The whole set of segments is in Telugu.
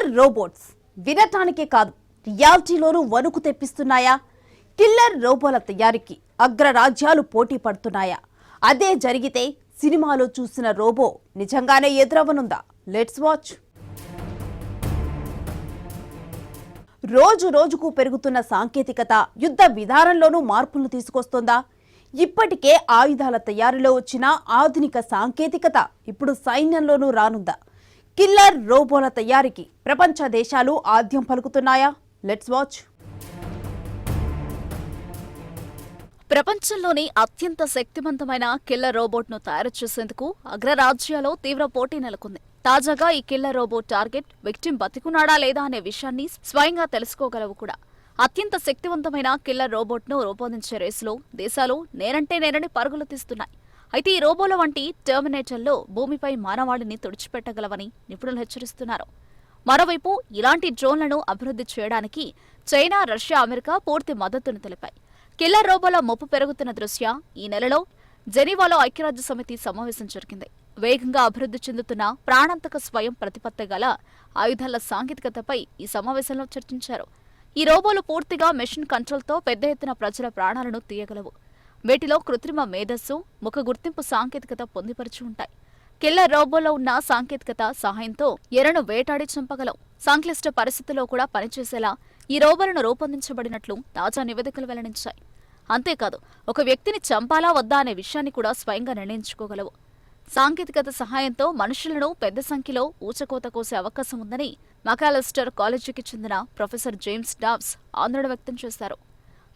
కిల్లర్ రోబోట్స్ వినటానికే కాదు రియాలిటీలోనూ వణుకు తెప్పిస్తున్నాయా? కిల్లర్ రోబోల తయారీకి అగ్రరాజ్యాలు పోటీ పడుతున్నాయా? అదే జరిగితే సినిమాలో చూసిన రోబో నిజంగానే ఎదురవ్వనుందా? Let's watch. రోజు రోజుకు పెరుగుతున్న సాంకేతికత యుద్ధ విధానంలోనూ మార్పులను తీసుకొస్తోందా? ఇప్పటికే ఆయుధాల తయారీలో వచ్చిన ఆధునిక సాంకేతికత ఇప్పుడు సైన్యంలోనూ రానుందా? కిల్లర్ రోబోల తయారీకి ప్రపంచ దేశాలు ఆద్యం పలుకుతున్నాయా? Let's watch. ప్రపంచంలోని అత్యంత శక్తివంతమైన కిల్లర్ రోబోట్ను తయారు చేసేందుకు అగ్రరాజ్యాల్లో తీవ్ర పోటీ నెలకొంది. తాజాగా ఈ కిల్లర్ రోబోట్ టార్గెట్ విక్టిమ్ బతికున్నాడా లేదా అనే విషయాన్ని స్వయంగా తెలుసుకోగలవు కూడా. అత్యంత శక్తివంతమైన కిల్లర్ రోబోట్ను రూపొందించే రేసులో దేశాలు నేరంటే నేరని పరుగులు తీస్తున్నాయి. అయితే ఈ రోబోల వంటి టెర్మినేటర్లో భూమిపై మానవాళిని తుడిచిపెట్టగలవని నిపుణులు హెచ్చరిస్తున్నారు. మరోవైపు ఇలాంటి డ్రోన్లను అభివృద్ధి చేయడానికి చైనా, రష్యా, అమెరికా పూర్తి మద్దతును తెలిపాయి. కిల్లర్ రోబోల ముప్పు పెరుగుతున్న దృష్ట్యా ఈ నెలలో జెనీవాలో ఐక్యరాజ్య సమితి సమావేశం జరిగింది. వేగంగా అభివృద్ధి చెందుతున్న ప్రాణాంతక స్వయం ప్రతిపత్తి గల ఆయుధాల సాంకేతికతపై ఈ సమావేశంలో చర్చించారు. ఈ రోబోలు పూర్తిగా మెషిన్ కంట్రోల్తో పెద్ద ఎత్తున ప్రజల ప్రాణాలను తీయగలవు. వీటిలో కృత్రిమ మేధస్సు, ముఖ గుర్తింపు సాంకేతికత పొందుపరిచి ఉంటాయి. కిల్లర్ రోబోలో ఉన్న సాంకేతికత సహాయంతో ఎరను వేటాడి చంపగలవు. సంక్లిష్ట పరిస్థితుల్లో కూడా పనిచేసేలా ఈ రోబోలను రూపొందించబడినట్లు తాజా నివేదికలు వెల్లడించాయి. అంతేకాదు, ఒక వ్యక్తిని చంపాలా వద్దా అనే విషయాన్ని కూడా స్వయంగా నిర్ణయించుకోగలవు. సాంకేతికత సహాయంతో మనుషులను పెద్ద సంఖ్యలో ఊచకోత కోసే అవకాశం ఉందని మకాలెస్టర్ కాలేజీకి చెందిన ప్రొఫెసర్ జేమ్స్ డావ్స్ ఆందోళన వ్యక్తం చేశారు.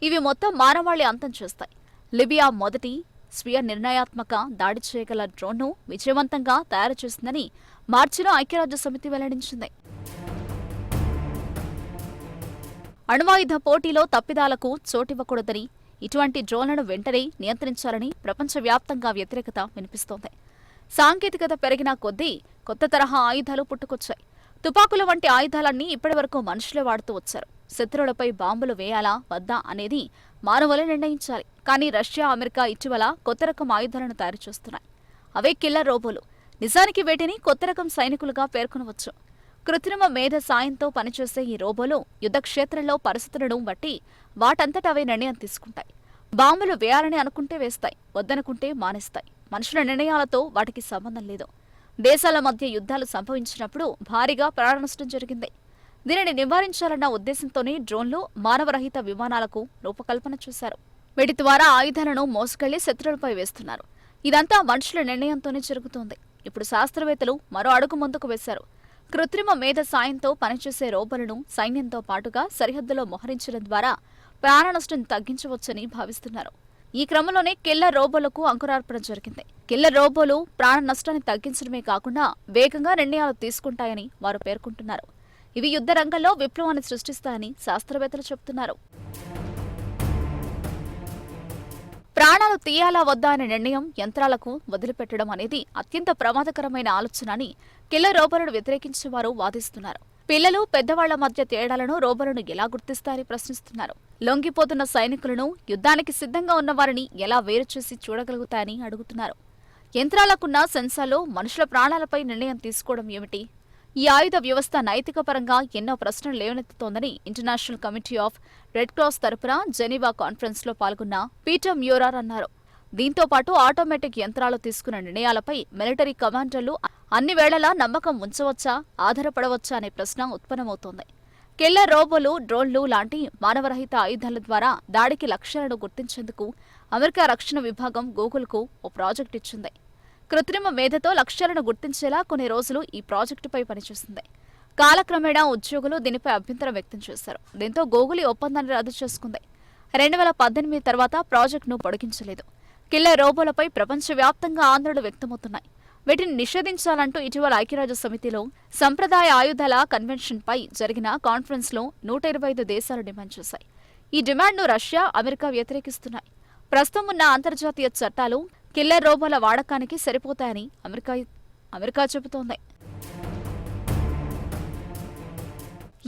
ఇవి మొత్తం మానవాళి అంతం చేస్తాయి. లిబియా మొదటి స్వీయ నిర్ణయాత్మక దాడి చేయగల డ్రోన్ను విజయవంతంగా తయారు చేసిందని మార్చిలో ఐక్యరాజ్య సమితి వెల్లడించింది. అణ్వాయుధ పోటీలో తప్పిదాలకు చోటివ్వకూడదని, ఇటువంటి డ్రోన్లను వెంటనే నియంత్రించాలని ప్రపంచవ్యాప్తంగా వ్యతిరేకత వినిపిస్తోంది. సాంకేతికత పెరిగిన కొద్దీ కొత్త తరహా ఆయుధాలు పుట్టుకొచ్చాయి. తుపాకుల వంటి ఆయుధాలన్నీ ఇప్పటివరకు మనుషులే వాడుతూ వచ్చారు. శత్రువులపై బాంబులు వేయాలా వద్దా అనేది మానవులే నిర్ణయించాలి. కానీ రష్యా, అమెరికా ఇటీవల కొత్త రకం ఆయుధాలను తయారు చేస్తున్నాయి. అవే కిల్లర్ రోబోలు. నిజానికి వీటిని కొత్త రకం సైనికులుగా పేర్కొనవచ్చు. కృత్రిమ మేధ సాయంతో పనిచేసే ఈ రోబోలు యుద్ధక్షేత్రంలో పరిస్థితులను బట్టి వాటంతట అవే నిర్ణయం తీసుకుంటాయి. బాంబులు వేయాలని అనుకుంటే వేస్తాయి, వద్దనుకుంటే మానేస్తాయి. మనుషుల నిర్ణయాలతో వాటికి సంబంధం లేదు. దేశాల మధ్య యుద్ధాలు సంభవించినప్పుడు భారీగా ప్రాణనష్టం జరిగింది. దీనిని నివారించాలన్న ఉద్దేశంతోనే డ్రోన్లు, మానవరహిత విమానాలకు రూపకల్పన చేశారు. వీటి ద్వారా ఆయుధాలను మోసుకెళ్లి శత్రువులపై వేస్తున్నారు. ఇదంతా మనుషుల నిర్ణయంతోనే జరుగుతోంది. ఇప్పుడు శాస్త్రవేత్తలు మరో అడుగు ముందుకు వేశారు. కృత్రిమ మేధ సాయంతో పనిచేసే రోబోలను సైన్యంతో పాటుగా సరిహద్దులో మోహరించడం ద్వారా ప్రాణనష్టం తగ్గించవచ్చని భావిస్తున్నారు. ఈ క్రమంలోనే కిల్లర్ రోబోలకు అంకురార్పణ జరిగింది. కిల్లర్ రోబోలు ప్రాణ నష్టాన్ని తగ్గించడమే కాకుండా వేగంగా నిర్ణయాలు తీసుకుంటాయని వారు పేర్కొంటున్నారు. ఇవి యుద్ధ రంగంలో విప్లవాన్ని సృష్టిస్తాయని శాస్త్రవేత్తలు చెబుతున్నారు. ప్రాణాలు తీయాలా వద్దా అనే నిర్ణయం యంత్రాలకు వదిలిపెట్టడం అనేది అత్యంత ప్రమాదకరమైన ఆలోచన అని కిల్లర్ రోబోలను వ్యతిరేకించే వారు వాదిస్తున్నారు. పిల్లలు, పెద్దవాళ్ల మధ్య తేడాలను రోబోలను ఎలా గుర్తిస్తారని ప్రశ్నిస్తున్నారు. లొంగిపోతున్న సైనికులను, యుద్ధానికి సిద్ధంగా ఉన్నవారిని ఎలా వేరు చేసి చూడగలుగుతాయని అడుగుతున్నారు. యంత్రాలకున్న సెన్సార్లు మనుషుల ప్రాణాలపై నిర్ణయం తీసుకోవడం ఏమిటి? ఈ ఆయుధ వ్యవస్థ నైతిక పరంగా ఎన్నో ప్రశ్నలు లేవనెత్తుతోందని international committee of red cross తరపున జెనీవా కాన్ఫరెన్స్లో పాల్గొన్న పీటర్ మ్యూరార్ అన్నారు. దీంతో పాటు ఆటోమేటిక్ యంత్రాలు తీసుకున్న నిర్ణయాలపై మిలిటరీ కమాండర్లు అన్ని వేళలా నమ్మకం ఉంచవచ్చా, ఆధారపడవచ్చా అనే ప్రశ్న ఉత్పన్నమవుతోంది. కిల్లర్ రోబోలు, డ్రోన్లు లాంటి మానవరహిత ఆయుధాల ద్వారా దాడికి లక్ష్యాలను గుర్తించేందుకు అమెరికా రక్షణ విభాగం గూగుల్కు ఓ ప్రాజెక్టు ఇచ్చింది. కృత్రిమ మేధతో లక్ష్యాలను గుర్తించేలా కొన్ని రోజులు ఈ ప్రాజెక్టుపై పనిచేసింది. కాలక్రమేణా ఉద్యోగులు దీనిపై అభ్యంతరం వ్యక్తం చేశారు. దీంతో గూగుల్ ఈ ఒప్పందాన్ని రద్దు చేసుకుంది. 2018 తర్వాత ప్రాజెక్టును పొడిగించలేదు. కిల్లర్ రోబోలపై ప్రపంచవ్యాప్తంగా ఆందోళనలు వ్యక్తమవుతున్నాయి. వీటిని నిషేధించాలంటూ ఇటీవల ఐక్యరాజ్య సమితిలో సంప్రదాయ ఆయుధాల కన్వెన్షన్పై జరిగిన కాన్ఫరెన్స్లో 125 దేశాలు డిమాండ్ చేశాయి. ఈ డిమాండ్ను రష్యా, అమెరికా వ్యతిరేకిస్తున్నాయి. ప్రస్తుతం ఉన్న అంతర్జాతీయ చట్టాలు కిల్లర్ రోబోల వాడకానికి సరిపోతాయని అమెరికా చెబుతోంది.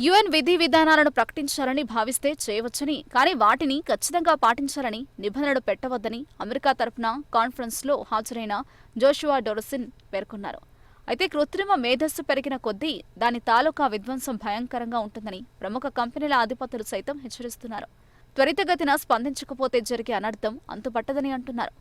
యుఎన్ విధి విధానాలను ప్రకటించాలని భావిస్తే చేయవచ్చని, కానీ వాటిని ఖచ్చితంగా పాటించాలని నిబంధనలు పెట్టవద్దని అమెరికా తరపున కాన్ఫరెన్స్లో హాజరైన జోషువా డోరసిన్ పేర్కొన్నారు. అయితే కృత్రిమ మేధస్సు పెరిగిన కొద్దీ దాని తాలూకా విధ్వంసం భయంకరంగా ఉంటుందని ప్రముఖ కంపెనీల అధిపతులు సైతం హెచ్చరిస్తున్నారు. త్వరితగతిన స్పందించకపోతే జరిగే అనర్థం అంతుపట్టదని అంటున్నారు.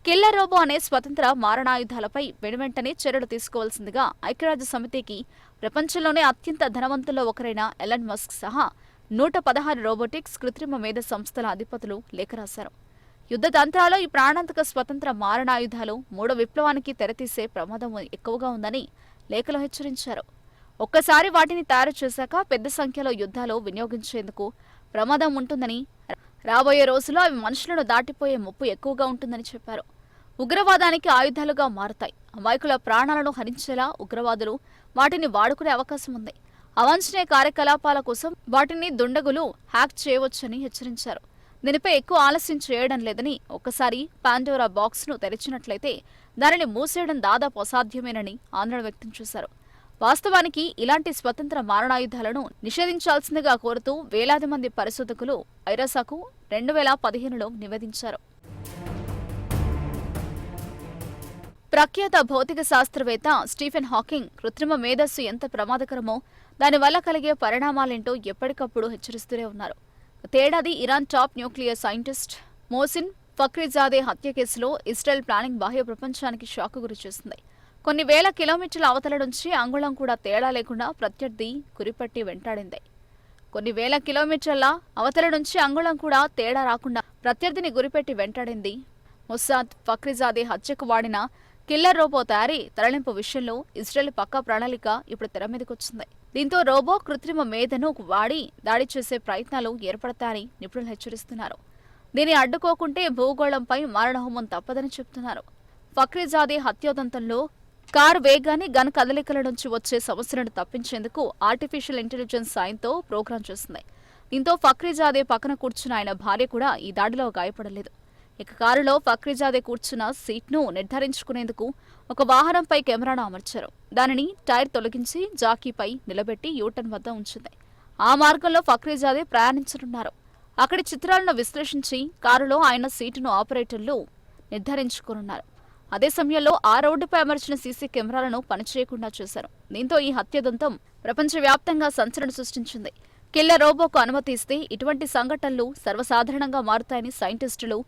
కిల్లర్ రోబో అనే స్వతంత్ర మారణాయుధాలపై వెనువెంటనే చర్యలు తీసుకోవాల్సిందిగా ఐక్యరాజ్య సమితికి ప్రపంచంలోనే అత్యంత ధనవంతుల్లో ఒకరైన ఎలన్ మస్క్ సహా 116 రోబోటిక్స్ కృత్రిమ మేధ సంస్థల అధిపతులు లేఖ రాశారు. యుద్ధ తంత్రాల్లో ఈ ప్రాణాంతక స్వతంత్ర మారణాయుధాలు మూడో విప్లవానికి తెరతీసే ప్రమాదం ఎక్కువగా ఉందని లేఖలో హెచ్చరించారు. ఒక్కసారి వాటిని తయారు చేశాక పెద్ద సంఖ్యలో యుద్ధాలు వినియోగించేందుకు ప్రమాదం ఉంటుందని, రాబోయే రోజుల్లో అవి మనుషులను దాటిపోయే ముప్పు ఎక్కువగా ఉంటుందని చెప్పారు. ఉగ్రవాదానికి ఆయుధాలుగా మారుతాయి. అమాయకుల ప్రాణాలను హరించేలా ఉగ్రవాదులు వాటిని వాడుకునే అవకాశం ఉంది. అవాంఛనీయ కార్యకలాపాల కోసం వాటిని దుండగులు హ్యాక్ చేయవచ్చని హెచ్చరించారు. దీనిపై ఎక్కువ ఆలస్యం చేయడం లేదని, ఒక్కసారి పాండోరా బాక్స్ను తెరిచినట్లయితే దానిని మూసేయడం దాదాపు అసాధ్యమేనని ఆందోళన వ్యక్తం చేశారు. వాస్తవానికి ఇలాంటి స్వతంత్ర మారణాయుధాలను నిషేధించాల్సిందిగా కోరుతూ వేలాది మంది పరిశోధకులు ఐరాసాకు 2015లో నివేదించారు. ప్రఖ్యాత భౌతిక శాస్త్రవేత్త స్టీఫెన్ హాకింగ్ కృత్రిమ మేధస్సు ఎంత ప్రమాదకరమో, దానివల్ల కలిగే పరిణామాలేంటో ఎప్పటికప్పుడు హెచ్చరిస్తూనే ఉన్నారు. తేడాది Iran top nuclear scientist Mohsen Fakhrizadeh హత్య కేసులో ఇజ్రాయెల్ ప్లానింగ్ బాహ్య ప్రపంచానికి షాక్ గురిచేసింది. కొన్ని వేల కిలోమీటర్ల అవతల నుంచి అంగుళం కూడా తేడా లేకుండా ప్రత్యర్థి గురిపట్టి వెంటాడింది. కొన్ని వేల కిలోమీటర్ల అవతల నుంచి అంగుళం కూడా తేడా రాకుండా ప్రత్యర్థిని గురిపెట్టి వెంటాడింది. మొస్సాద్ ఫక్రీజాదే హత్యకు వాడిన కిల్లర్ రోబో తయారీ తరలింపు విషయంలో ఇజ్రాయెల్ పక్కా ప్రణాళిక ఇప్పుడు తెరమీదకొచ్చింది. దీంతో రోబో కృత్రిమ మేధను వాడి దాడి చేసే ప్రయత్నాలు ఏర్పడతాయని నిపుణులు హెచ్చరిస్తున్నారు. దీన్ని అడ్డుకోకుంటే భూగోళంపై మారణహోమం తప్పదని చెబుతున్నారు. ఫక్రీజాదే హత్యోదంతంలో కారు వేగాన్ని గన్ కదలికల నుంచి వచ్చే సమస్యలను తప్పించేందుకు ఆర్టిఫిషియల్ ఇంటెలిజెన్స్ సాయంతో ప్రోగ్రాం చేసింది. దీంతో ఫక్రీజాదే పక్కన కూర్చున్న ఆయన భార్య కూడా ఈ దాడిలో గాయపడలేదు. ఇక కారులో ఫక్రీజాదే కూర్చున్న సీట్ను నిర్ధారించుకునేందుకు ఒక వాహనంపై కెమెరాను అమర్చారు. దానిని టైర్ తొలగించి జాకీపై నిలబెట్టి యూటర్న్ వద్ద ఉంచింది. ఆ మార్గంలో ఫక్రీజాదే ప్రయాణించనున్నారు. అక్కడి చిత్రాలను విశ్లేషించి కారులో ఆయన సీటును ఆపరేటర్లు నిర్ధారించుకోనున్నారు. అదే సమయంలో ఆ రోడ్డుపై అమర్చిన సీసీ కెమెరాలను పనిచేయకుండా చేశారు. దీంతో ఈ హత్యదంతం ప్రపంచవ్యాప్తంగా సంచలనం సృష్టించింది. కిల్లర్ రోబోకు అనుమతి ఇస్తే ఇటువంటి సంఘటనలు సర్వసాధారణంగా మారుతాయని సైంటిస్టులు,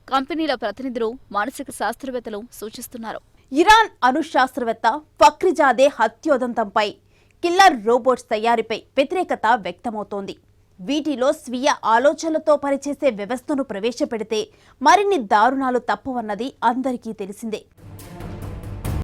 కంపెనీల ప్రతినిధులు, మానసిక శాస్త్రవేత్తలు సూచిస్తున్నారు. ఇరాన్ అణు శాస్త్రవేత్త ఫక్రీజాదే హత్యోదంతంపై, కిల్లర్ రోబోట్స్ తయారీపై వ్యతిరేకత వ్యక్తమవుతోంది. వీటిలో స్వీయ ఆలోచనలతో పనిచేసే వ్యవస్థను ప్రవేశపెడితే మరిన్ని దారుణాలు తప్పవన్నది అందరికీ తెలిసిందే.